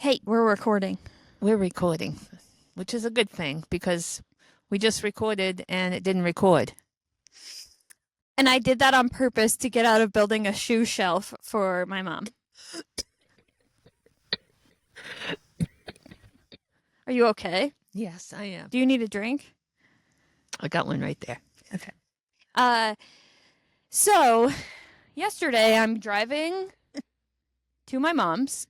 Hey, we're recording. We're recording, which is a good thing because we just recorded and it didn't record. And I did that on purpose to get out of building a shoe shelf for my mom. Are you okay? Yes, I am. Do you need a drink? I got one right there. Okay. So yesterday I'm driving to my mom's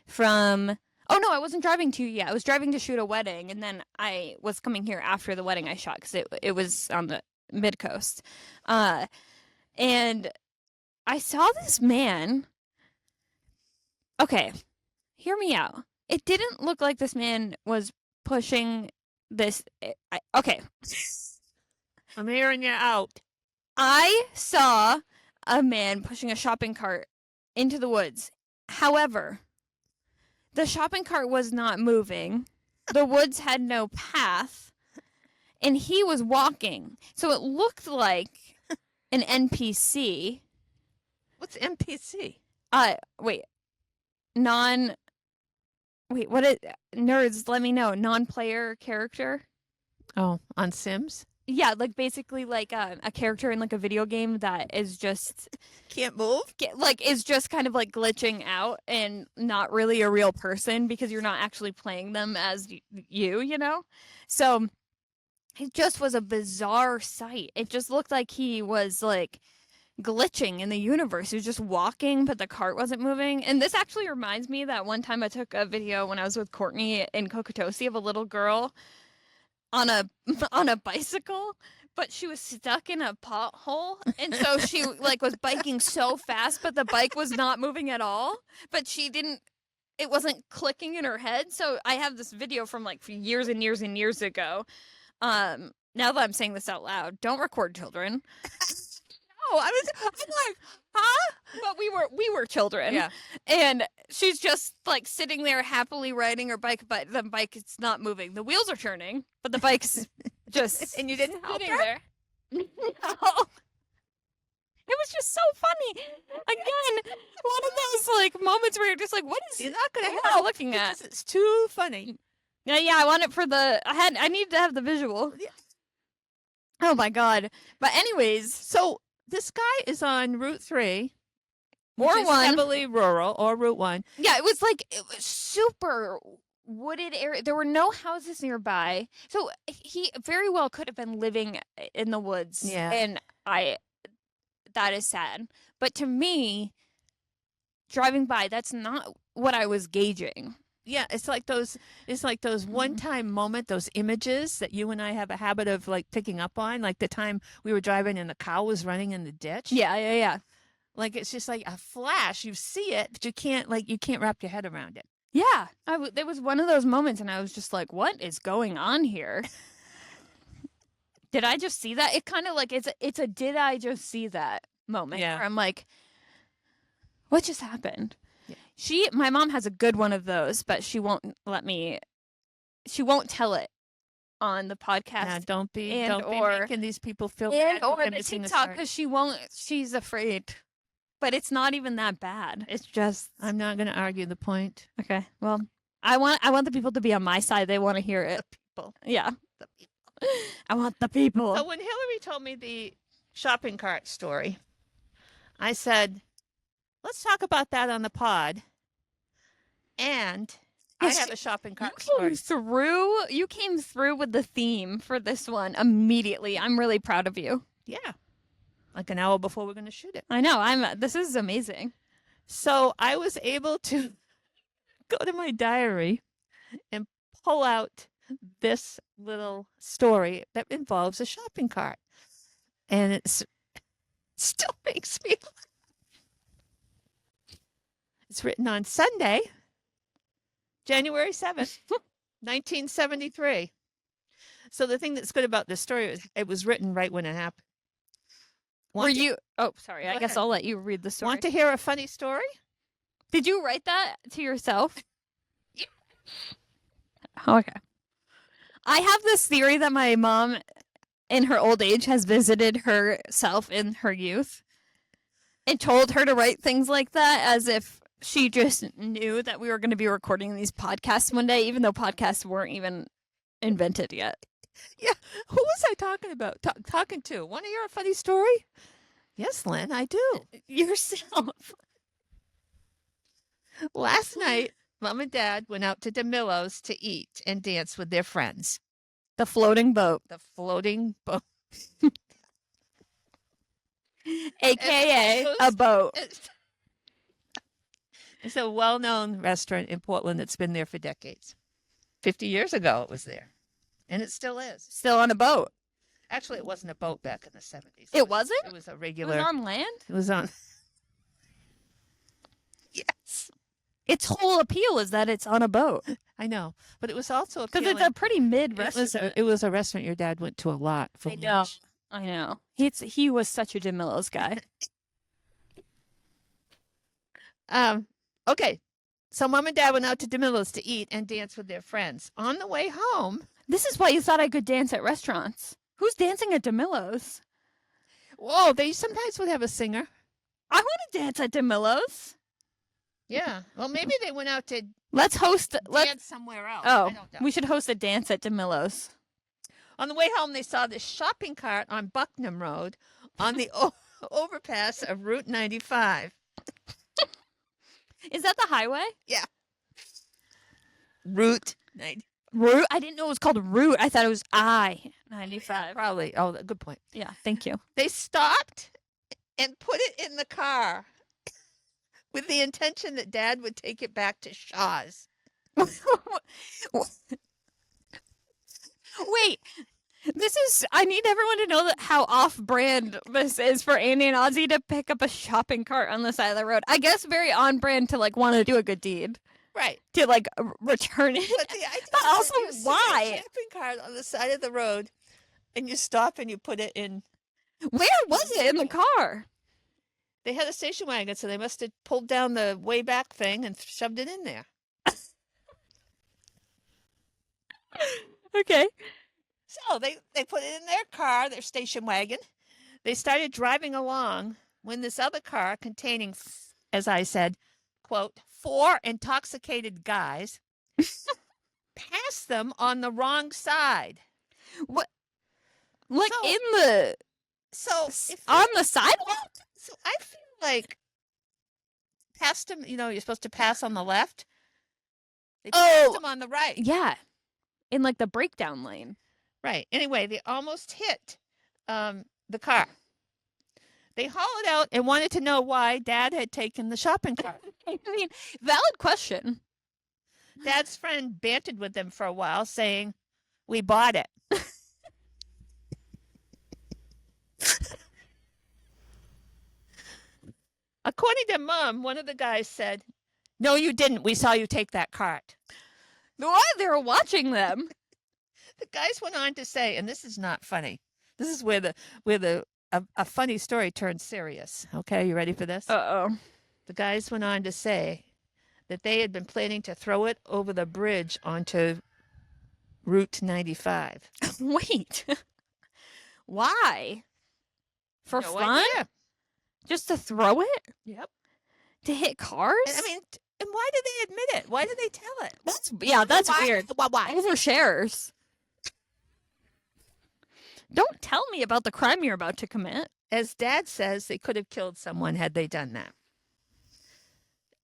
from. Oh no, I wasn't driving to you yet. I was driving to shoot a wedding, and then I was coming here after the wedding I shot because it was on the mid coast. And I saw this man. Okay, hear me out. It didn't look like this man was pushing this. Okay. I'm hearing you out. I saw a man pushing a shopping cart into the woods. However, the shopping cart was not moving. The woods had no path, and he was walking. So it looked like an NPC. What's NPC? Wait. Nerds, let me know. Non-player character? Oh, on Sims? Yeah, like basically like a character in like a video game that is just Can't move? is just kind of like glitching out and not really a real person because you're not actually playing them as you know? So it just was a bizarre sight. It just looked like he was like glitching in the universe. He was just walking, but the cart wasn't moving. And this actually reminds me that one time I took a video when I was with Courtney in Kokatosi of a little girl on a bicycle, but she was stuck in a pothole, and so she like was biking so fast, but the bike was not moving at all. But it wasn't clicking in her head. So I have this video from like years and years and years ago. Now that I'm saying this out loud, don't record children. I'm like, huh? But we were children. Yeah. And she's just like sitting there happily riding her bike, but the bike is not moving. The wheels are turning, but the bike's just And you didn't help sitting her? there. No. It was just so funny. Again, one of those like moments where you're just like, what is You're not going what to am I help looking at? because it's too funny. Yeah, I want it for I needed to have the visual. Yeah. Oh my God. But anyways, So this guy is on Route 3. or which is one. heavily rural, or Route 1. Yeah, it was super wooded area. There were no houses nearby. So he very well could have been living in the woods. Yeah. And that is sad. But to me, driving by, that's not what I was gauging. Yeah, it's like those one-time moment, those images that you and I have a habit of like picking up on, like the time we were driving and the cow was running in the ditch. Yeah. Like it's just like a flash. You see it, but you can't wrap your head around it. Yeah. There was one of those moments and I was just like, what is going on here? Did I just see that? It kind of like it's a did I just see that moment. Yeah. Where I'm like, what just happened? Yeah. My mom has a good one of those, but she won't tell it on the podcast. Now, don't be making these people feel and bad or for the missing TikTok because she's afraid. But it's not even that bad. It's just I'm not going to argue the point. okay. Well, I want the people to be on my side. They want to hear it. The people. Yeah. The people. I want the people. So when Hillary told me the shopping cart story, I said, let's talk about that on the pod. And Yes, I have a shopping cart you story. you came through with the theme for this one immediately. I'm really proud of you. Yeah. Like an hour before we're going to shoot it. I know. This is amazing. So I was able to go to my diary and pull out this little story that involves a shopping cart. And it still makes me laugh. It's written on Sunday, January 7th, 1973. So the thing that's good about this story is it was written right when it happened. Oh, sorry. I guess I'll let you read the story. Want to hear a funny story? Did you write that to yourself? Yeah. Okay. I have this theory that my mom in her old age has visited herself in her youth and told her to write things like that as if she just knew that we were going to be recording these podcasts one day, even though podcasts weren't even invented yet. Yeah. Who was I talking about? Talking to? Want to hear a funny story? Yes, Lynn, I do. Yourself. Last night, Mom and Dad went out to DeMillo's to eat and dance with their friends. The floating boat. The floating boat. AKA a boat. It's a well-known restaurant in Portland that's been there for decades. 50 years ago, it was there. And it still is. Still on a boat. Actually, it wasn't a boat back in the 70s. It wasn't? It was a It regular. was on land? It was on. Yes. Its whole appeal is that it's on a boat. I know. But it was also Because appealing. it's a pretty mid restaurant. It was a restaurant your dad went to a lot for lunch. I know. He was such a DeMillo's guy. Okay. So Mom and Dad went out to DeMillo's to eat and dance with their friends. On the way home. This is why you thought I could dance at restaurants. Who's dancing at DeMillo's? Whoa, they sometimes would have a singer. I want to dance at DeMillo's. Yeah. Well, maybe they went out to Let's host. dance somewhere else. Oh, I don't know. we should host a dance at DeMillo's. On the way home, they saw this shopping cart on Bucknam Road on the overpass of Route 95. Is that the highway? Yeah. Route 90. Route? I didn't know it was called Route. I thought it was I-95. Probably. Oh, good point. Yeah, thank you. They stopped and put it in the car with the intention that Dad would take it back to Shaw's. Wait, I need everyone to know that how off-brand this is for Andy and Ozzy to pick up a shopping cart on the side of the road. I guess very on-brand to, like, want to do a good deed. Right. To, like, return it. But the idea But also, that you see why? a shopping cart on the side of the road and you stop and you put it in. Where was it in the car? They had a station wagon, so they must have pulled down the way back thing and shoved it in there. Okay. So they put it in their car, their station wagon. They started driving along when this other car containing, as I said, quote, 4 intoxicated guys passed them on the wrong side. What? Like So- in the on the sidewalk? So I feel like past them, you're supposed to pass on the left. They passed them on the right. Yeah. In like the breakdown lane. Right. Anyway, they almost hit the car. They hollered out and wanted to know why Dad had taken the shopping cart. I mean, valid question. Dad's friend bantered with them for a while, saying, "We bought it." According to Mom, one of the guys said, "No, you didn't. We saw you take that cart." Why? They were watching them. The guys went on to say, and this is not funny. This is where a funny story turns serious. Okay, you ready for this? Uh-oh. The guys went on to say that they had been planning to throw it over the bridge onto Route 95. Wait. Why? For No fun? idea. Just to throw it? Yep. To hit cars? And why did they admit it? Why did they tell it? That's Why? weird. Why? Overshares. Don't tell me about the crime you're about to commit. As Dad says, they could have killed someone had they done that.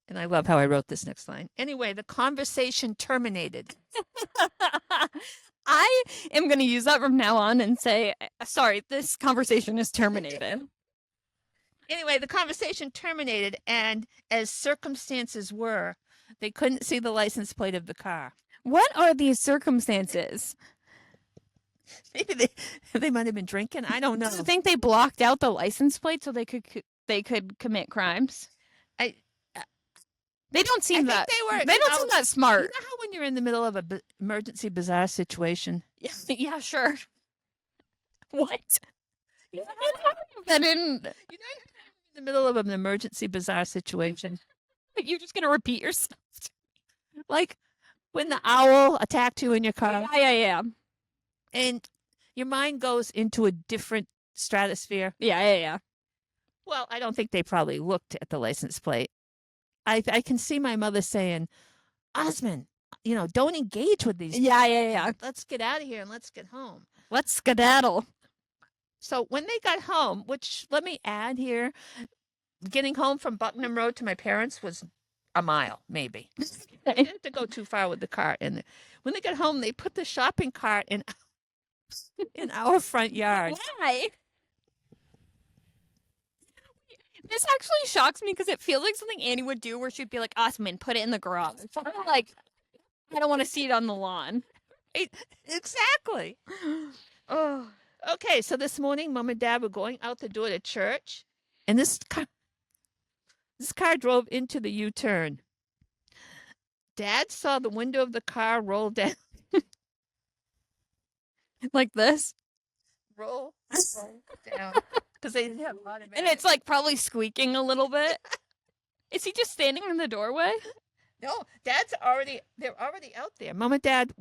And I love how I wrote this next line. Anyway, the conversation terminated. I am going to use that from now on and say, sorry, this conversation is terminated. Anyway, the conversation terminated, and as circumstances were, they couldn't see the license plate of the car. What are these circumstances? Maybe they might have been drinking. I don't know. Do you think they blocked out the license plate so they could commit crimes? They don't seem I think that. They don't seem that smart. You know how when you're in the middle of an emergency bizarre situation? Yeah, sure. What? That in The middle of an emergency bizarre situation. You're just gonna repeat yourself. Like when the owl attacked you in your car Yeah. and your mind goes into a different stratosphere. Yeah. Well, I don't think they probably looked at the license plate. I can see my mother saying, Osmond, don't engage with these. Yeah. Let's get out of here and let's get home. Let's skedaddle. So when they got home, which let me add here, getting home from Buckingham Road to my parents was a mile, maybe. I didn't have to go too far with the cart. And when they got home, they put the shopping cart in our front yard. Why? This actually shocks me because it feels like something Annie would do where she'd be like, Osman, put it in the garage. I'm like, I don't want to see it on the lawn. Exactly. Oh. Okay, so this morning, Mom and Dad were going out the door to church, and this car drove into the U-turn. Dad saw the window of the car roll down. Like this? Roll down. Because they didn't have automatic. And it's like probably squeaking a little bit. Is he just standing in the doorway? No, they're already out there. Mom and Dad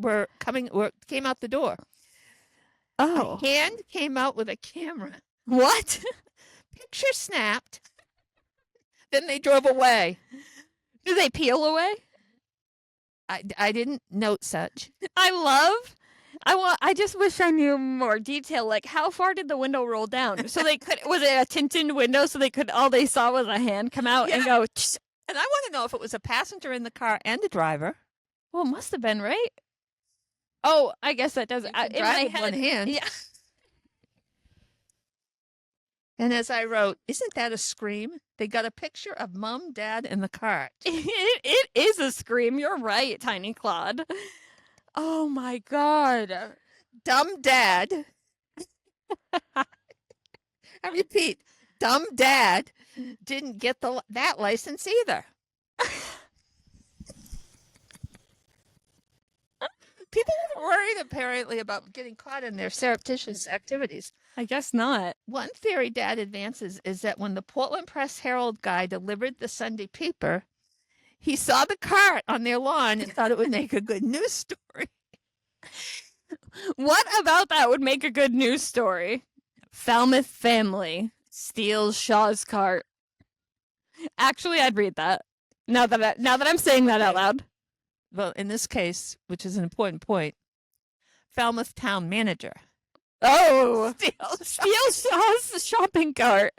came out the door. Oh. A hand came out with a camera. What? Picture snapped. Then they drove away. Do they peel away? I didn't note such. I just wish I knew more detail. Like, how far did the window roll down? So was it a tinted window so all they saw was a hand come out and go, tsh. And I want to know if it was a passenger in the car and a driver. Well, it must have been, right? Oh, I guess that does. In my Drive with head, one hand. yeah. And as I wrote, isn't that a scream? They got a picture of Mom, Dad, and the cart. It is a scream. You're right, Tiny Claude. Oh my God. Dumb Dad. I repeat, dumb Dad didn't get that license either. People are worried apparently about getting caught in their surreptitious activities. I guess not. One theory Dad advances is that when the Portland Press Herald guy delivered the Sunday paper, he saw the cart on their lawn and thought it would make a good news story. What about that would make a good news story? Falmouth family steals Shaw's cart. Actually, I'd read that. Now that I'm saying that out loud. Well, in this case, which is an important point, Falmouth town manager. Oh, steals Shaw's shopping cart.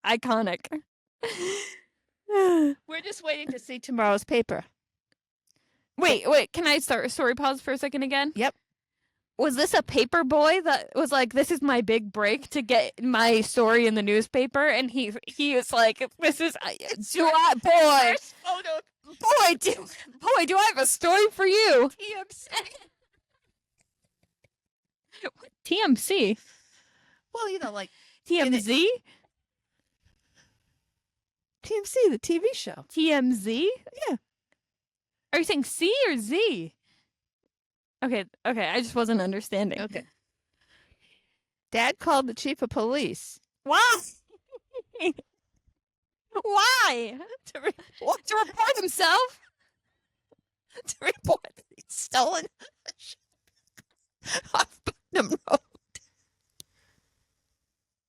Iconic. We're just waiting to see tomorrow's paper. Wait, can I start story pause for a second again? Yep. Was this a paper boy that was like, this is my big break to get my story in the newspaper? And he was like, this is, boy, do I have a story for you? TMC. What, TMC? Well, like TMZ? TMC, the TV show. TMZ? Yeah. Are you saying C or Z? Okay, I just wasn't understanding. Okay. Dad called the chief of police. Why? Why? To report himself? To report that he'd stolen off Buckingham Road.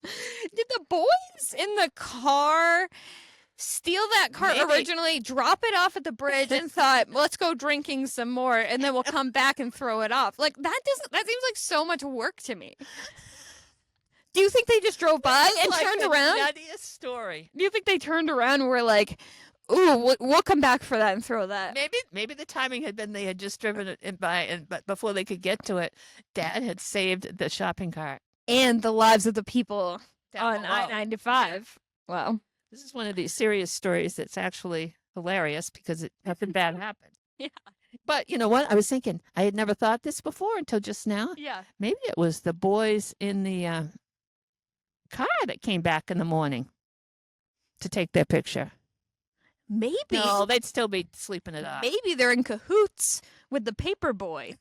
Did the boys in the car steal that cart originally, drop it off at the bridge, and thought, let's go drinking some more, and then we'll come back and throw it off? Like, that seems like so much work to me. Do you think they just drove by and turned around? Nuttiest story. Do you think they turned around and were like, ooh, we'll come back for that and throw that? Maybe the timing had been they had just driven it by, but before they could get to it, Dad had saved the shopping cart. And the lives of the people Down on below. I-95. Wow. This is one of these serious stories that's actually hilarious because nothing bad happened. Yeah. But you know what? I was thinking, I had never thought this before until just now. Yeah. Maybe it was the boys in the car that came back in the morning to take their picture. Maybe. No, they'd still be sleeping it off. Maybe they're in cahoots with the paper boy.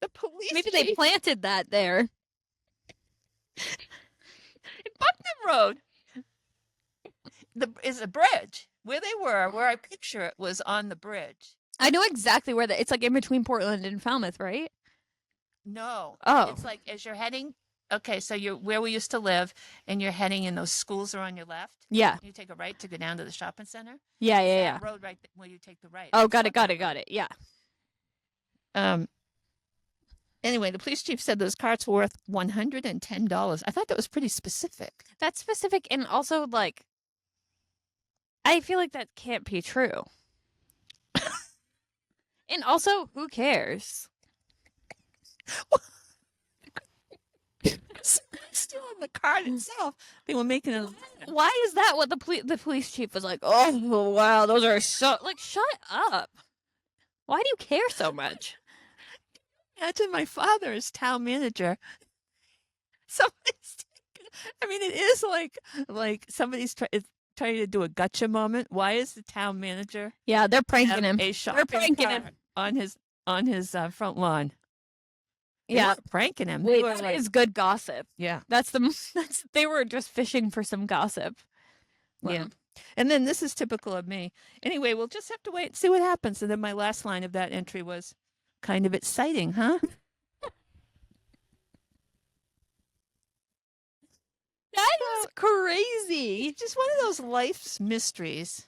The police. Maybe they planted that there. Buckingham Road is a bridge. Where they were, where I picture it, was on the bridge. I know exactly it's like in between Portland and Falmouth, right? No. Oh. It's like as you're heading Okay, so you're where we used to live, and you're heading and those schools are on your left. Yeah. You take a right to go down to the shopping center. Yeah, It's yeah, that yeah. road right where you take the right. Oh, I'm got it, talking got it, about. got it. Yeah. Um. Anyway, the police chief said those carts were worth $110. I thought that was pretty specific. That's specific, and also like I feel like that can't be true. And also, who cares? Stealing the cart itself. They were making it. Why is that what the police chief was like? Oh wow, those are so like shut up. Why do you care so much? Imagine my father as town manager. Somebody's I mean, it is like somebody's trying to do a gotcha moment. Why is the town manager Yeah, they're pranking him. They're pranking him on his front lawn? They Yeah, weren't pranking him. wait, They were that like, is good gossip. yeah, That's they were just fishing for some gossip. yeah. And then this is typical of me. Anyway, we'll just have to wait and see what happens. And then my last line of that entry was kind of exciting, huh? That is crazy. It's just one of those life's mysteries.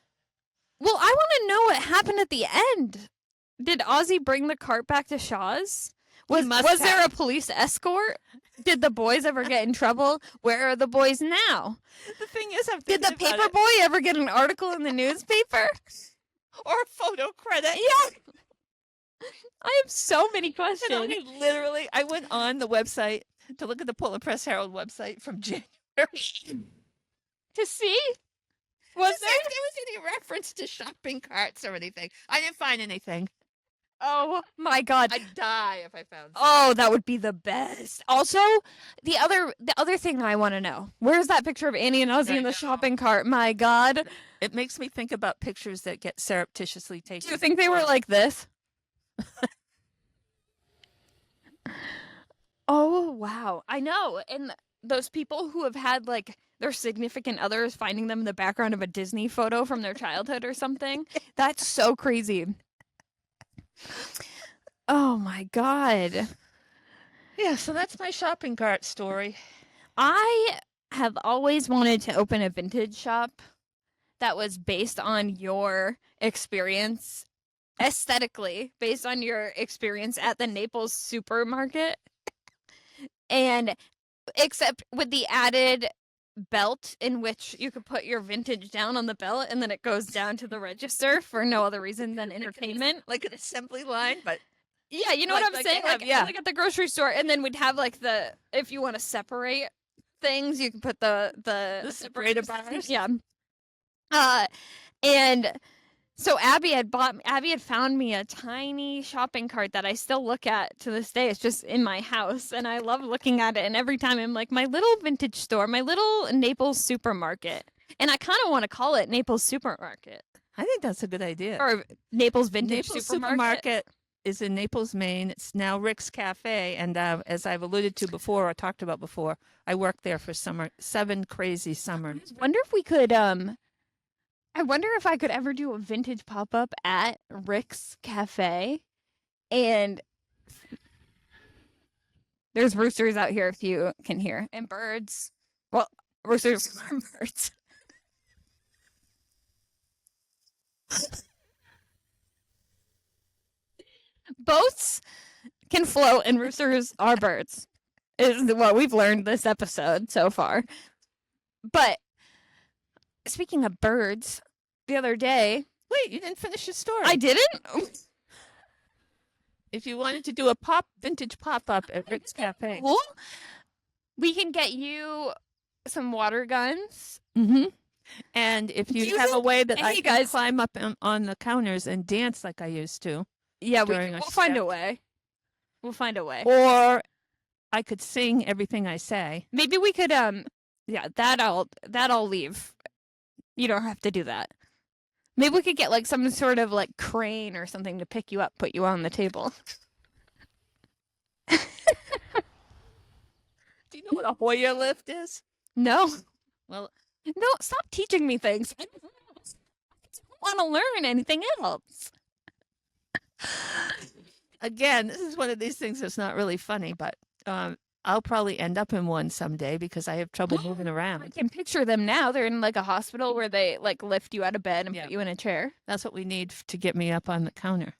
Well, I want to know what happened at the end. Did Ozzy bring the cart back to Shaw's? Was there a police escort? Did the boys ever get in trouble? Where are the boys now? The thing is, Did the paper boy ever get an article in the newspaper? Or a photo credit? Yeah. I have so many questions. And I went on the website to look at the Portland Press Herald website from January to see? Was if there was any reference to shopping carts or anything. I didn't find anything. Oh my god. I'd die if I found something. Oh, that would be the best. Also, the other thing I want to know. Where's that picture of Annie and Ozzy in the shopping cart? My god. It makes me think about pictures that get surreptitiously taken. Do you think they were like this? Oh, wow. I know. And those people who have had like their significant others finding them in the background of a Disney photo from their childhood or something. That's so crazy. Oh my god. Yeah, so that's my shopping cart story. I have always wanted to open a vintage shop that was based on your experience, aesthetically, based on your experience at the Naples supermarket. And except with the added belt in which you could put your vintage down on the belt and then it goes down to the register for no other reason than entertainment. Like an assembly line, but yeah, you know what I'm saying? Like at the grocery store, and then we'd have like if you want to separate things, you can put the separator bars. Yeah. And so Abby had found me a tiny shopping cart that I still look at to this day. It's just in my house, and I love looking at it. And every time I'm like, my little vintage store, my little Naples supermarket, and I kind of want to call it Naples Supermarket. I think that's a good idea. Or Naples Vintage Supermarket is in Naples, Maine. It's now Rick's Cafe, and as I've alluded to before or talked about before, I worked there for 7 crazy summers. I wonder if we could I wonder if I could ever do a vintage pop-up at Rick's Cafe. And there's roosters out here if you can hear. And birds. Well, roosters are birds. Boats can float and roosters are birds. Is what we've learned this episode so far. But speaking of birds, the other day... Wait, you didn't finish your story. I didn't? If you wanted to do a vintage pop-up at Rick's Cafe. Cool. We can get you some water guns. Mm-hmm. And if you have a way that I can guys climb up on the counters and dance like I used to. Yeah, we'll find a way. We'll find a way. Or I could sing everything I say. Maybe we could yeah, that I'll leave. You don't have to do that. Maybe we could get like some sort of like crane or something to pick you up, put you on the table. Do you know what a Hoyer lift is? No. Well, no, stop teaching me things. I don't want to learn anything else. Again, this is one of these things that's not really funny, but I'll probably end up in one someday because I have trouble moving I around. can picture them now. They're in like a hospital where they like lift you out of bed and Yeah. put you in a chair. That's what we need to get me up on the counter.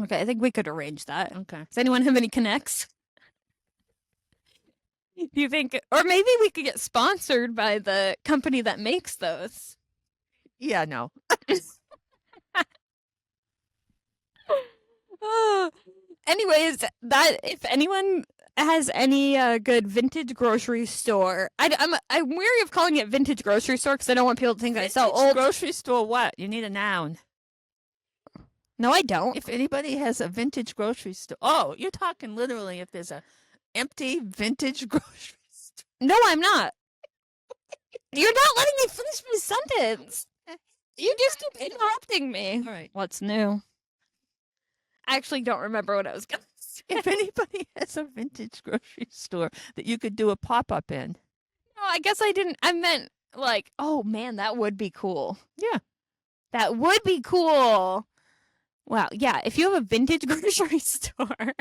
Okay, I think we could arrange that. Okay. Does anyone have any connects? Do you think, or maybe we could get sponsored by the company that makes those? Yeah, no. Oh, anyways, that if anyone has any good vintage grocery store, I'm weary of calling it vintage grocery store because I don't want people to think I sell Vintage old. grocery store what? You need a noun. No, I don't. If anybody has a vintage grocery store. Oh, you're talking literally if there's a empty vintage grocery store. No, I'm not. You're not letting me finish my sentence. You just keep interrupting me. All right. What's new? I actually don't remember what I was going to say. If anybody has a vintage grocery store that you could do a pop-up in. No, I guess I didn't. I meant like, oh man, that would be cool. Yeah. That would be cool. Wow. Yeah. If you have a vintage grocery store.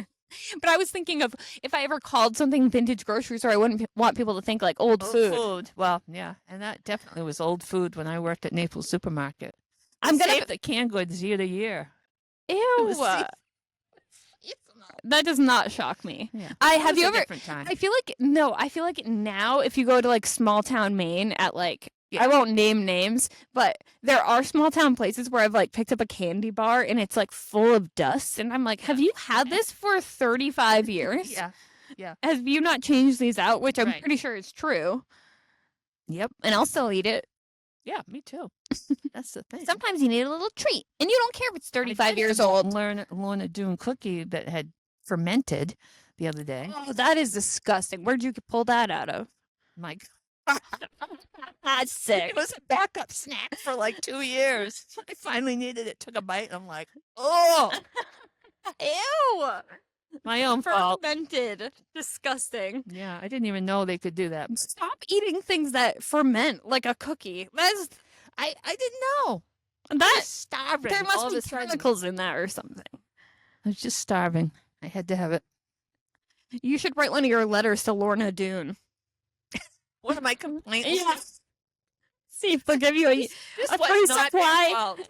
But I was thinking of if I ever called something vintage grocery store, I wouldn't want people to think like old food. Well, yeah. And that definitely was old food when I worked at Naples Supermarket. I'm going Save the canned goods year to year. Ew. was That does not shock me. Yeah. Have you ever different time. I feel like now if you go to like small town Maine at like Yeah. I won't name names, but there are small town places where I've like picked up a candy bar and it's like full of dust and I'm like, have you had this for 35 years? Yeah. Yeah. Have you not changed these out? Which I'm Right. pretty sure is true. Yep. And I'll still eat it. Yeah, me too. That's the thing. Sometimes you need a little treat. And you don't care if it's I 35 did years have a old. Luna Doone cookie that had fermented the other day. Oh, that is disgusting. Where'd you pull that out of? My That's sick. It was a backup snack for like 2 years. I finally needed it, took a bite, and I'm like, oh, Ew. my own fault. Fermented. Disgusting. Yeah, I didn't even know they could do that. Stop eating things that ferment like a cookie. That's I didn't know. I that. was starving. There must all of be a sudden. chemicals in that or something. I was just starving. I had to have it. You should write one of your letters to Lorna Doone. What am I complaining? Yeah. See if they'll give you This a was free not supply. their fault.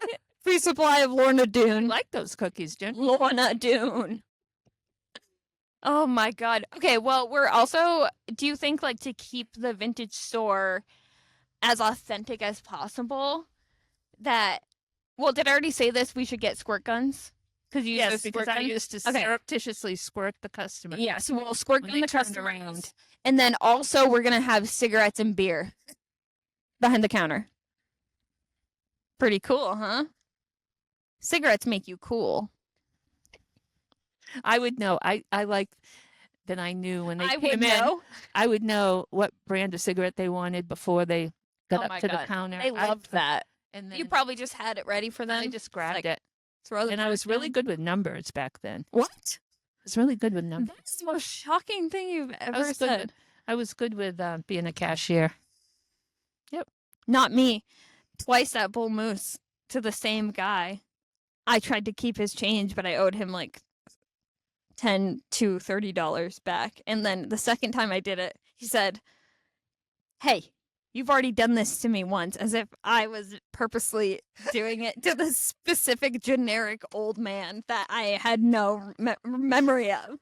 free supply of Lorna I Doone. like those cookies, Jen. Lorna Doone. Oh my god. Okay, well, we're also do you think like to keep the vintage store as authentic as possible that well, did I already say this? We should get squirt guns? Because you Yes, use because squirt I guns? used to Okay. surreptitiously squirt the customer. Yeah, so we'll squirt When gun they the turned customer around. and then also we're gonna have cigarettes and beer behind the counter. Pretty cool, huh? Cigarettes make you cool. I would know. I like that I knew when they I came would in. know. I would know what brand of cigarette they wanted before they got Oh up my to God. the counter. They loved that. And then You probably just had it ready for them. I just grabbed like, it. throw the And I was back really down. good with numbers back then. What? I was really good with numbers. That's the most shocking thing you've ever said. I was good with being a cashier. Not me. Twice at Bull Moose to the same guy. I tried to keep his change, but I owed him like $10 to $30 back. And then the second time I did it, he said, "Hey, you've already done this to me once," as if I was purposely doing it to the specific generic old man that I had no memory of.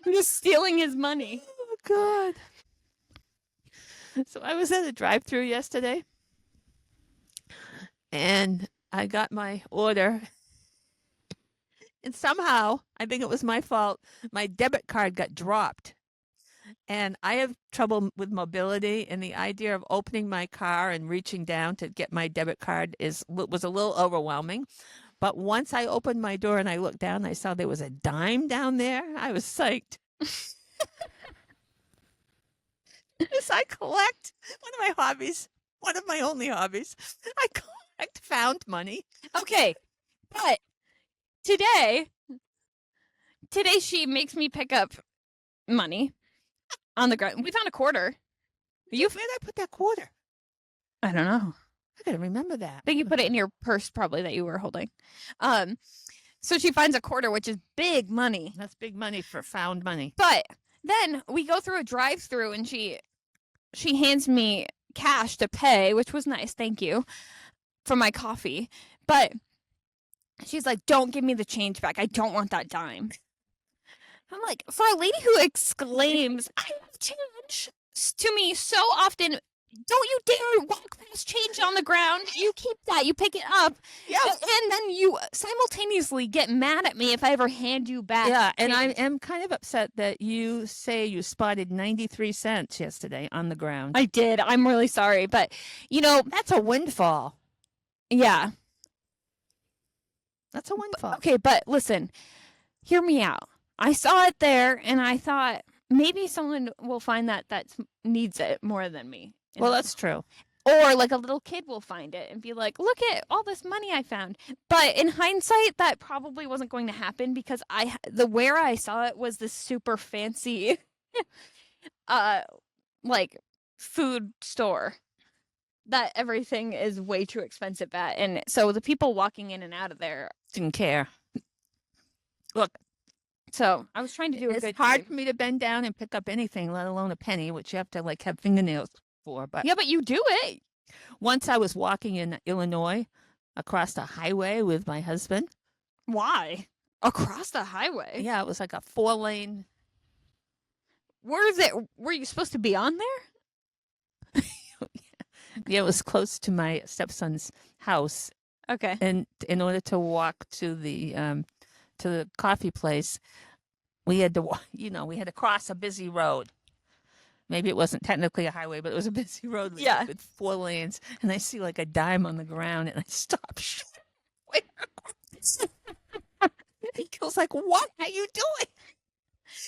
Just stealing his money. Oh, God. So I was at a drive-through yesterday, and I got my order. And somehow, I think it was my fault, my debit card got dropped. And I have trouble with mobility, and the idea of opening my car and reaching down to get my debit card was a little overwhelming. But once I opened my door and I looked down, I saw there was a dime down there. I was psyched. Yes, I collect. One of my hobbies, one of my only hobbies. I collect found money. Okay, but today she makes me pick up money on the ground. We found a quarter. Where'd I put that quarter? I don't know. I gotta remember that. I think you put it in your purse probably that you were holding. So she finds a quarter, which is big money. That's big money for found money. But then we go through a drive-through, and she hands me cash to pay, which was nice, thank you, for my coffee. But she's like, "Don't give me the change back. I don't want that dime." I'm like, for a lady who exclaims, "I have change," to me so often, don't you dare walk past change on the ground. You keep that. You pick it up. Yeah. And then you simultaneously get mad at me if I ever hand you back. Yeah, and I change. am kind of upset that you say you spotted 93 cents yesterday on the ground. I did. I'm really sorry. But, That's a windfall. yeah. That's a windfall. Okay, but listen, hear me out. I saw it there, and I thought maybe someone will find that needs it more than me. Well, that's true. Or like a little kid will find it and be like, "Look at all this money I found." But in hindsight, that probably wasn't going to happen because where I saw it was this super fancy, like food store that everything is way too expensive at, and so the people walking in and out of there Didn't care. Look, so I was trying to do a it's good hard thing. for me to bend down and pick up anything, let alone a penny, which you have to like have fingernails for. But Yeah, but you do it. once I was walking in Illinois across the highway with my husband. Why? Across the highway? Yeah, it was like a 4-lane. Where is it? Were you supposed to be on there? Yeah, it was close to my stepson's house, Okay. and in order to walk to the coffee place, we had to we had to cross a busy road. Maybe it wasn't technically a highway, but it was a busy road with 4 lanes. And I see like a dime on the ground, and I stop short. He was like, "What are you doing?"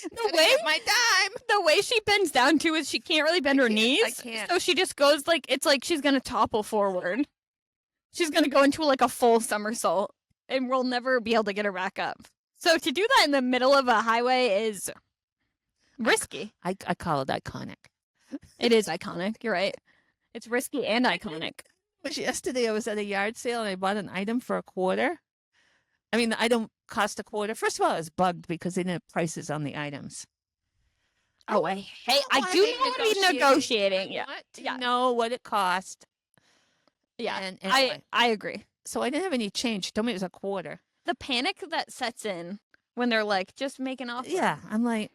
The way she bends down too is she can't really bend her knees. I can't. So she just goes like it's like she's gonna topple forward. She's gonna go into like a full somersault, and we'll never be able to get her back up. So to do that in the middle of a highway is risky. I call it iconic. It is iconic. You're right. It's risky and iconic. Yesterday I was at a yard sale and I bought an item for a quarter. I mean, the item cost a quarter. First of all, I was bugged because they didn't have prices on the items. Oh, I do want to be negotiating. Yeah. To know what it cost. Yeah. And anyway, I agree. so I didn't have any change. She told me it was a quarter. The panic that sets in when they're like, just make an offer. Yeah. I'm like,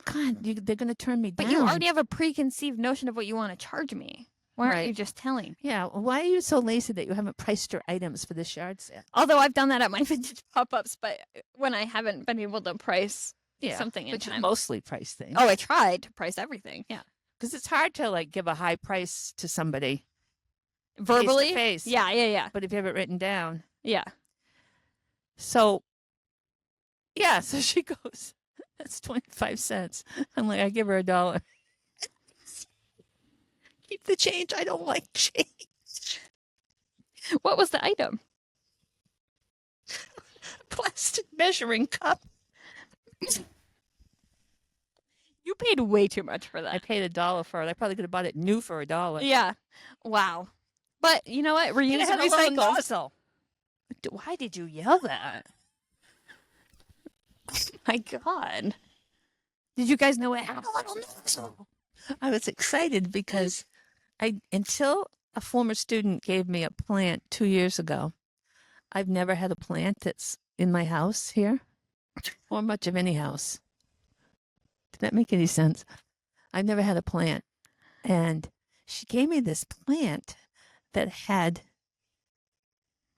God, they're going to turn me down. But you already have a preconceived notion of what you want to charge me. Why aren't Right. you just telling? Yeah. Why are you so lazy that you haven't priced your items for this yard sale? Although I've done that at my vintage pop-ups, but when I haven't been able to price Yeah. something in But you time. mostly price things. Oh, I tried to price everything. Yeah. Because it's hard to like give a high price to somebody Verbally? face to face. Yeah. But if you have it written down. Yeah. So, yeah, so she goes, "That's 25 cents. I'm like, I give her $1. Keep the change. I don't like change. What was the item? Plastic measuring cup. You paid way too much for I that. paid $1 for it. I probably could have bought it new for $1. Yeah. Wow. But you know what? It Reuse had and a little recycle. nozzle. Why did you yell that? Oh my God. Did you guys know it had a little nozzle? I was excited because until a former student gave me a plant 2 years ago, I've never had a plant that's in my house here or much of any house. Did that make any sense? I've never had a plant. And she gave me this plant that had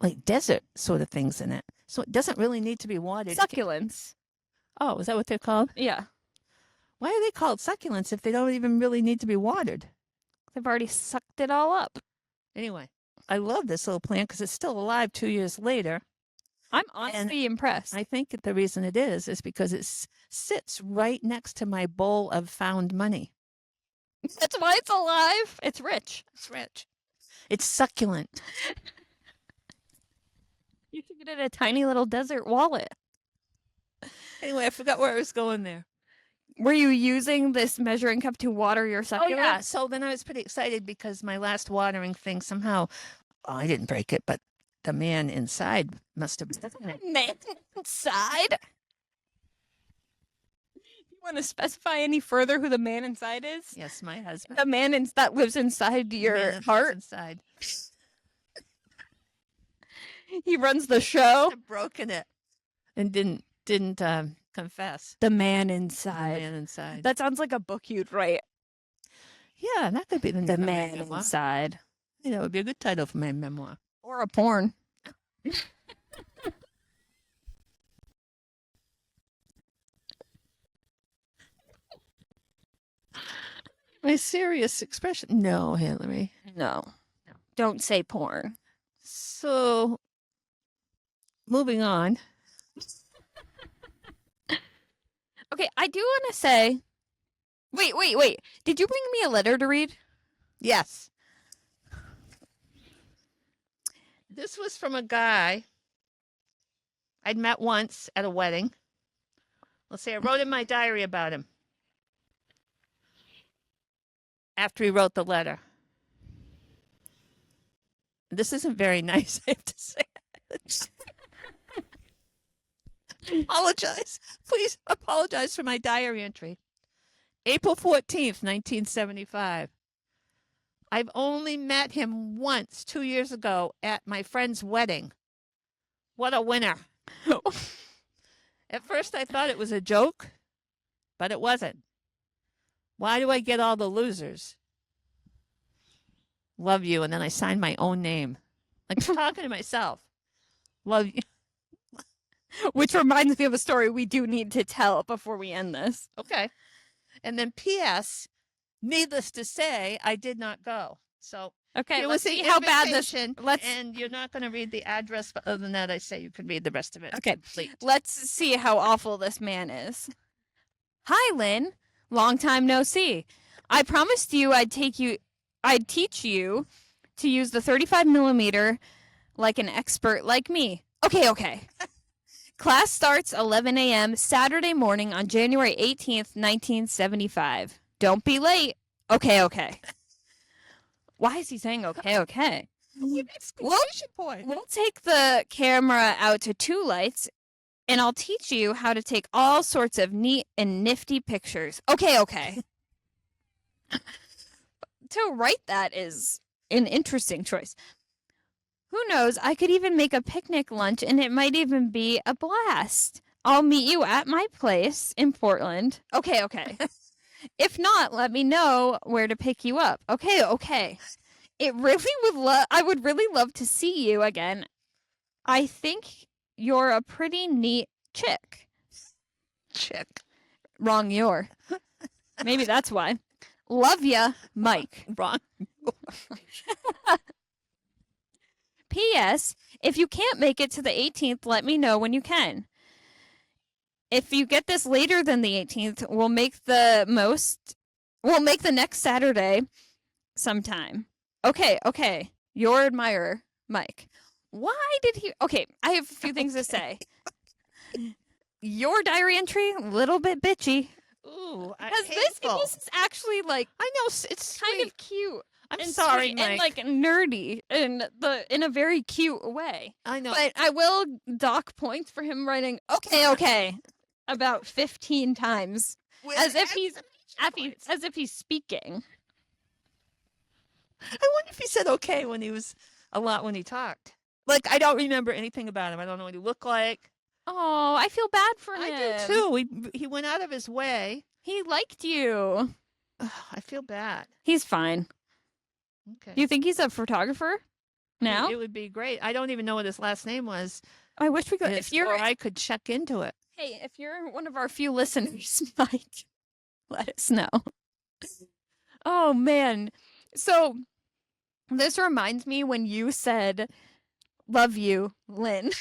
like desert sort of things in it. So it doesn't really need to be watered. Succulents. Oh, is that what they're called? Yeah. Why are they called succulents if they don't even really need to be watered? They've already sucked it all up. Anyway, I love this little plant because it's still alive 2 years later. I'm honestly impressed. I think the reason it is because it sits right next to my bowl of found money. That's why it's alive. It's rich. It's rich. It's succulent. You should get it a tiny little desert wallet. Anyway, I forgot where I was going there. Were you using this measuring cup to water your succulents? Oh, yeah. So then I was pretty excited because my last watering thing somehow, I didn't break it, but the man inside must have been. Man inside? You want to specify any further who the man inside is? Yes, my husband. The man that lives inside The your man that lives heart? inside. He runs the show? I've broken it. And didn't confess. The man The inside. man inside. That sounds like a book you'd write. Yeah, that could be the name The of my man memoir. inside. Yeah, that would be a good title for my memoir. Or a porn. My serious expression. No, Hilary. No. Don't say porn. So, moving on. Okay, I do want to say. Wait. Did you bring me a letter to read? Yes. This was from a guy I'd met once at a wedding. Let's say I wrote in my diary about him after he wrote the letter. This isn't very nice, I have to say. Apologize. Please apologize for my diary entry. April 14th, 1975. I've only met him once 2 years ago at my friend's wedding. What a winner. At first I thought it was a joke, but it wasn't. Why do I get all the losers? Love you, and then I signed my own name. Like talking to myself. Love you. Which reminds me of a story we do need to tell before we end this. Okay. And then P.S., needless to say, I did not go. So Okay, it let's was see the how bad this. invitation, and you're not going to read the address, but other than that, I say you can read the rest of it. Okay, Complete. let's see how awful this man is. Hi, Lynn. Long time no see. I promised you I'd teach you to use the 35 millimeter like an expert like me. Okay. Class starts 11 a.m. Saturday morning on January 18th, 1975. Don't be late. Okay. Why is he saying okay? Exclamation point. We'll take the camera out to 2 lights, and I'll teach you how to take all sorts of neat and nifty pictures. Okay. To write that is an interesting choice. Who knows? I could even make a picnic lunch, and it might even be a blast. I'll meet you at my place in Portland. Okay. If not, let me know where to pick you up. Okay. I would really love to see you again. I think you're a pretty neat chick. Chick. Wrong you're. Maybe that's why. Love ya, Mike. Wrong. P.S. If you can't make it to the 18th, let me know when you can. If you get this later than the 18th, we'll make the next Saturday sometime. Okay. Your admirer, Mike. Why did he... Okay, I have a few things to say. Your diary entry, a little bit bitchy. Ooh, Because this is actually like... I know, it's kind sweet. of cute. I'm and sorry, sweet Mike. and like nerdy in a very cute way. I know. But I will dock points for him writing okay about 15 times as if he's speaking. I wonder if he said okay when he talked. Like, I don't remember anything about him. I don't know what he looked like. Oh, I feel bad for him. I do too. He went out of his way. He liked you. I feel bad. He's fine. Okay. Do you think he's a photographer now? It would be great. I don't even know what his last name was. I wish we could. Or I could check into it. Hey, if you're one of our few listeners, Mike, let us know. Oh, man. So this reminds me when you said, love you, Lynn,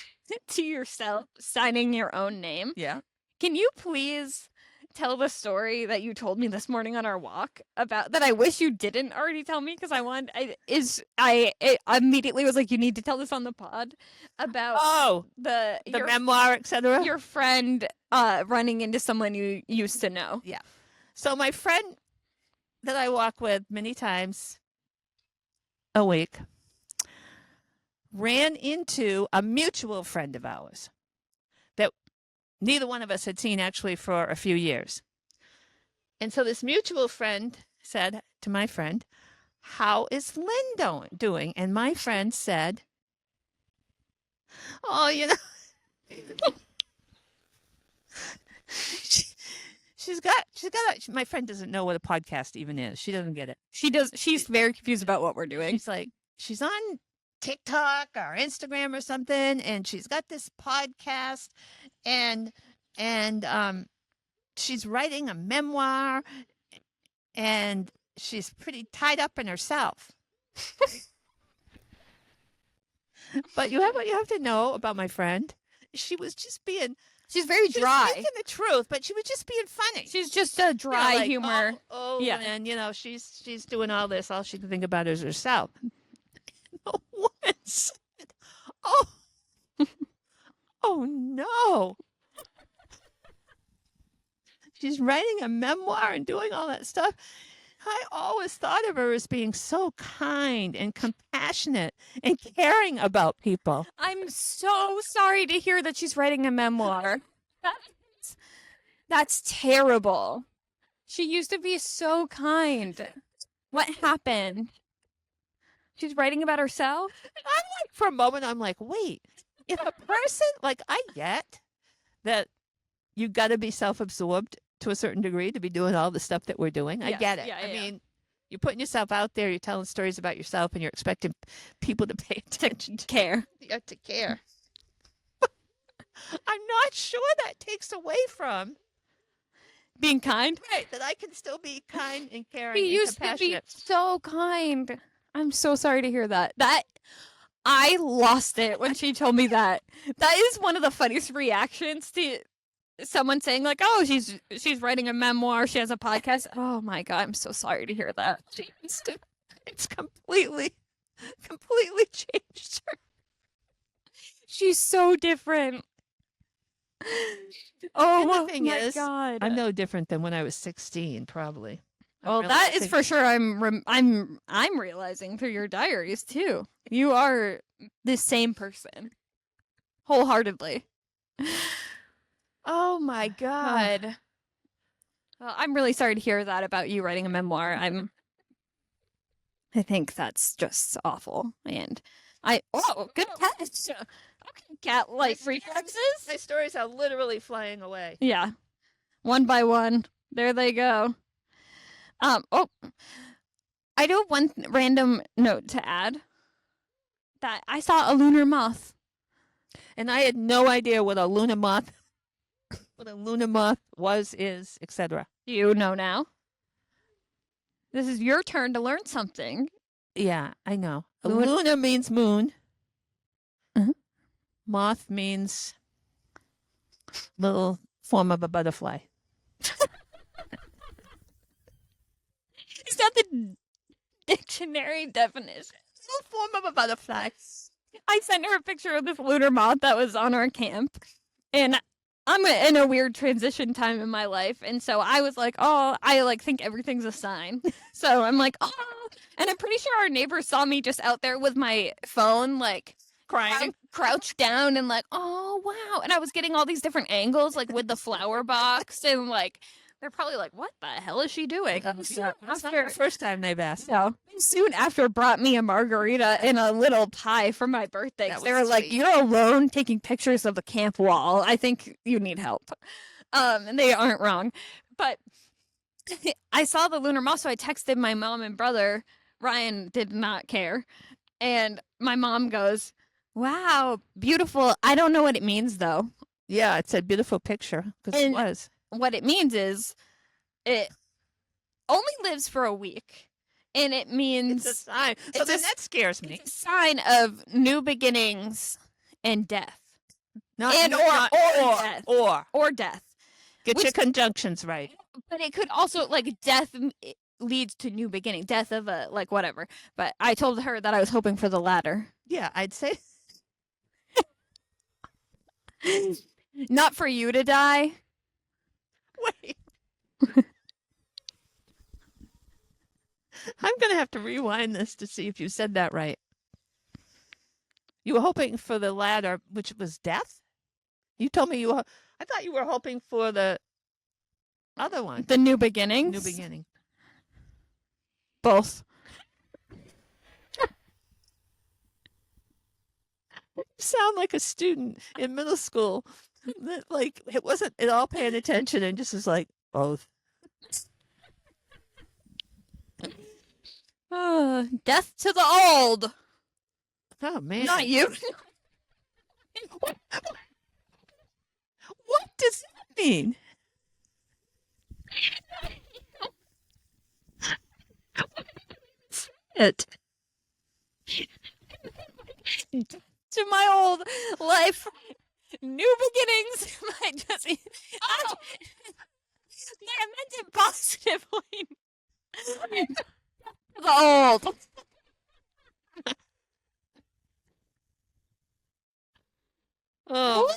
to yourself, signing your own name. Yeah. Can you please tell the story that you told me this morning on our walk about that I wish you didn't already tell me because I immediately was like, you need to tell this on the pod about the memoir, etc. Your friend running into someone you used to know. Yeah. So my friend that I walk with many times a week ran into a mutual friend of ours that neither one of us had seen actually for a few years. And so this mutual friend said to my friend, "How is Lynn doing?" And my friend said, "Oh, she, my friend doesn't know what a podcast even is. She doesn't get it. She's very confused about what we're doing. She's like, she's on TikTok or Instagram or something, and she's got this podcast, and she's writing a memoir, and she's pretty tied up in herself." But what you have to know about my friend, she was just being. She's very dry. Speaking the truth, but she was just being funny. She's just a dry humor. Yeah. And she's doing all this. All she can think about is herself. No one said, "Oh, oh no." She's writing a memoir and doing all that stuff. I always thought of her as being so kind and compassionate and caring about people. I'm so sorry to hear that she's writing a memoir. That's terrible. She used to be so kind. What happened? She's writing about herself? I'm like, for a moment, I'm like, wait, if a person, like, I get that you got to be self-absorbed to a certain degree to be doing all the stuff that we're doing. I get it. I mean, you're putting yourself out there, you're telling stories about yourself, and you're expecting people to pay attention. To care. Yeah, to care. I'm not sure that takes away from being kind. Right, that I can still be kind and caring He and used compassionate. to be so kind. I'm so sorry to hear that. I lost it when she told me that. That is one of the funniest reactions to someone saying like, "Oh, she's writing a memoir, she has a podcast." Oh my god, I'm so sorry to hear that. It's completely changed her. She's so different. Oh my god. I'm no different than when I was 16, probably. Well, that is for sure. I'm realizing through your diaries too. You are the same person, wholeheartedly. Oh my god. Well, I'm really sorry to hear that about you writing a memoir. I think that's just awful. And good catch. Okay, cat-like reflexes. My stories are literally flying away. Yeah, one by one, there they go. I do have one random note to add. That I saw a lunar moth, and I had no idea what a Luna Moth was, is, etc. You know now. This is your turn to learn something. Yeah, I know. Luna means moon. Uh-huh. Moth means little form of a butterfly. Is that the dictionary definition? Little form of a butterfly. I sent her a picture of this lunar moth that was on our camp, and I'm in a weird transition time in my life, and so I was like, "Oh, I think everything's a sign." So I'm like, "Oh," and I'm pretty sure our neighbors saw me just out there with my phone, crying, crouched down, and "Oh wow!" And I was getting all these different angles, with the flower box, and they're probably like, "What the hell is she doing?" That's not the first time they've asked. No. Soon after, brought me a margarita and a little pie for my birthday. They were like, "You're alone taking pictures of the camp wall. I think you need help." And they aren't wrong. But I saw the lunar moth, so I texted my mom and brother. Ryan did not care. And my mom goes, "Wow, beautiful. I don't know what it means, though." Yeah, it's a beautiful picture, because it was. What it means is it only lives for a week, and it means it's a sign. So then that scares me. It's a sign of new beginnings and death. Or death. Get your conjunctions right. But it could also death leads to new beginning. Death of a whatever. But I told her that I was hoping for the latter. Yeah, I'd say. Not for you to die. Wait. I'm going to have to rewind this to see if you said that right. You were hoping for the latter, which was death? You told me I thought you were hoping for the other one. The New Beginnings? New beginning. Both. You sound like a student in middle school that, like, it wasn't at all paying attention and just was like, both. Death to the old. Oh, man. Not you. What does that mean? It. To my old life. New beginnings. I just. I meant it positively. The old. Oh,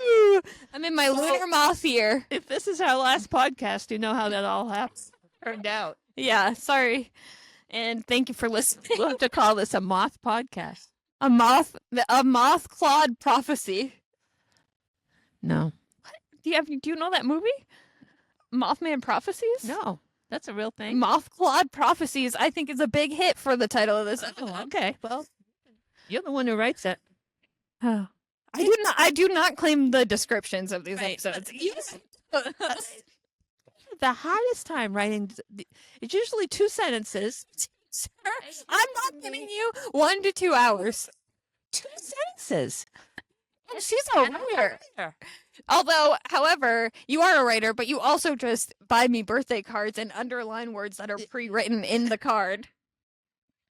Woo! I'm in my Luna Moth year. if this is our last podcast, you know how that all turned out. Yeah, sorry. And thank you for listening. We'll have to call this a moth podcast. A moth clawed prophecy. No. Do you know that movie? Mothman Prophecies? No. That's a real thing. Moth clawed prophecies, I think, is a big hit for the title of this episode. Oh, okay. Well, you're the one who writes it. Oh. I do not claim the descriptions of these Right. episodes. The hardest time writing, it's usually 2 sentences. Sir, I'm not giving you 1 to 2 hours. 2 sentences. She's a writer. Although, however, you are a writer, but you also just buy me birthday cards and underline words that are pre-written in the card.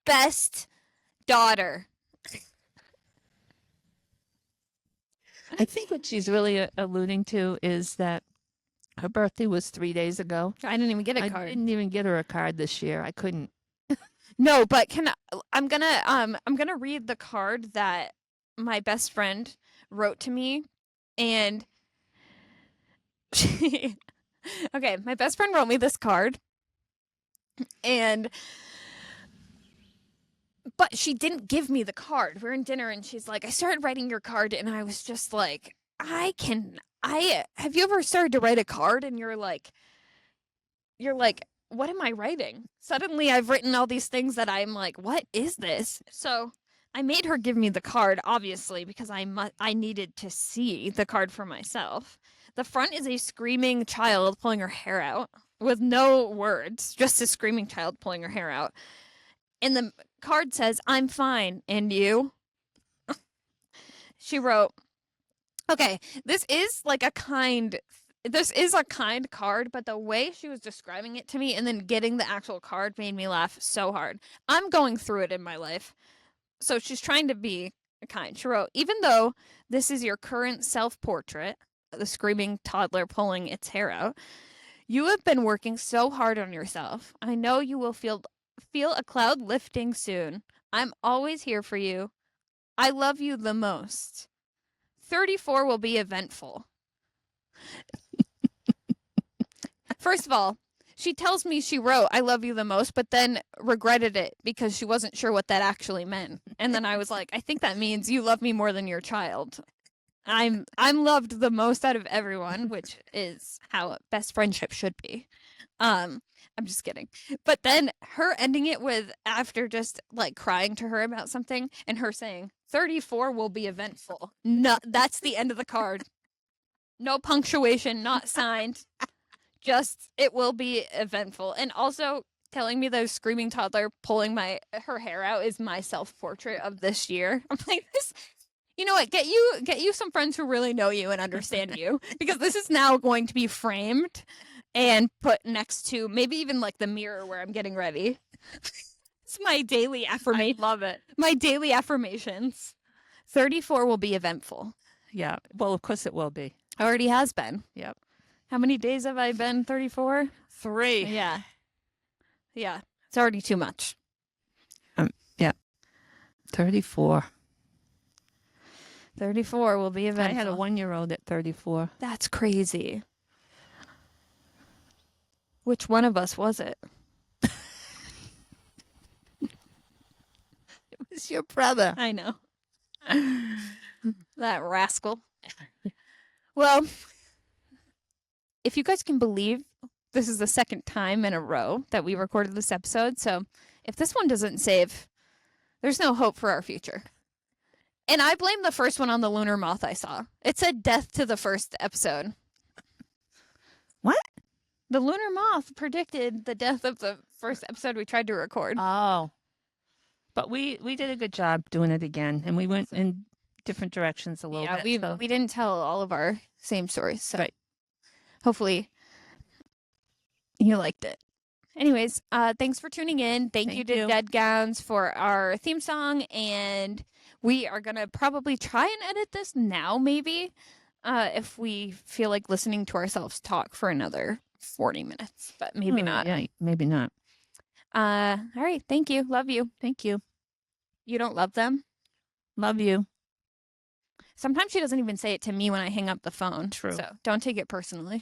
Best daughter. I think what she's really alluding to is that her birthday was 3 days ago. I didn't even get a I card. didn't even get her a card this year. I couldn't. No, but I'm gonna read the card that my best friend wrote to me, and okay, my best friend wrote me this card, but she didn't give me the card. We're in dinner, and she's like, "I started writing your card," and I was just like, have you ever started to write a card and you're like, what am I writing? Suddenly I've written all these things that I'm like, what is this? So I made her give me the card, obviously, because I needed to see the card for myself. The front is a screaming child pulling her hair out with no words, just a screaming child pulling her hair out. And the card says, "I'm fine, and you?" She wrote, okay, this is a kind card, but the way she was describing it to me and then getting the actual card made me laugh so hard. I'm going through it in my life. So she's trying to be kind. She wrote, "Even though this is your current self-portrait," the screaming toddler pulling its hair out, "you have been working so hard on yourself. I know you will feel a cloud lifting soon. I'm always here for you. I love you the most. 34 will be eventful." First of all, she tells me she wrote "I love you the most," but then regretted it because she wasn't sure what that actually meant. And then I was like, I think that means you love me more than your child. I'm loved the most out of everyone, which is how best friendship should be. I'm just kidding. But then her ending it with, after just crying to her about something, and her saying 34 will be eventful. No, that's the end of the card. No punctuation, not signed. Just, it will be eventful. And also telling me the screaming toddler pulling her hair out is my self-portrait of this year. I'm like, this, you know what? Get you some friends who really know you and understand you, because this is now going to be framed and put next to maybe even the mirror where I'm getting ready. It's my daily affirmation. I love it. My daily affirmations. 34 will be eventful. Yeah. Well, of course it will be. Already has been. Yep. How many days have I been 34? 3. Yeah. Yeah. It's already too much. Yeah. 34. 34 will be eventful. I had a 1-year-old at 34. That's crazy. Which one of us was it? It was your brother. I know. That rascal. Well, if you guys can believe, this is the second time in a row that we recorded this episode. So if this one doesn't save, there's no hope for our future. And I blame the first one on the Lunar Moth I saw. It said death to the first episode. What? The Lunar Moth predicted the death of the first episode we tried to record. Oh. But we did a good job doing it again, and we went in different directions a little bit. We didn't tell all of our same stories, so Right. hopefully you liked it. Anyways, thanks for tuning in. Thank you to Dead Gowns for our theme song, and we are gonna probably try and edit this now, maybe, if we feel like listening to ourselves talk for another 40 minutes, but maybe not. Yeah, maybe not. All right. Thank you. Love you. Thank you. You don't love them? Love you. Sometimes she doesn't even say it to me when I hang up the phone. True. So don't take it personally.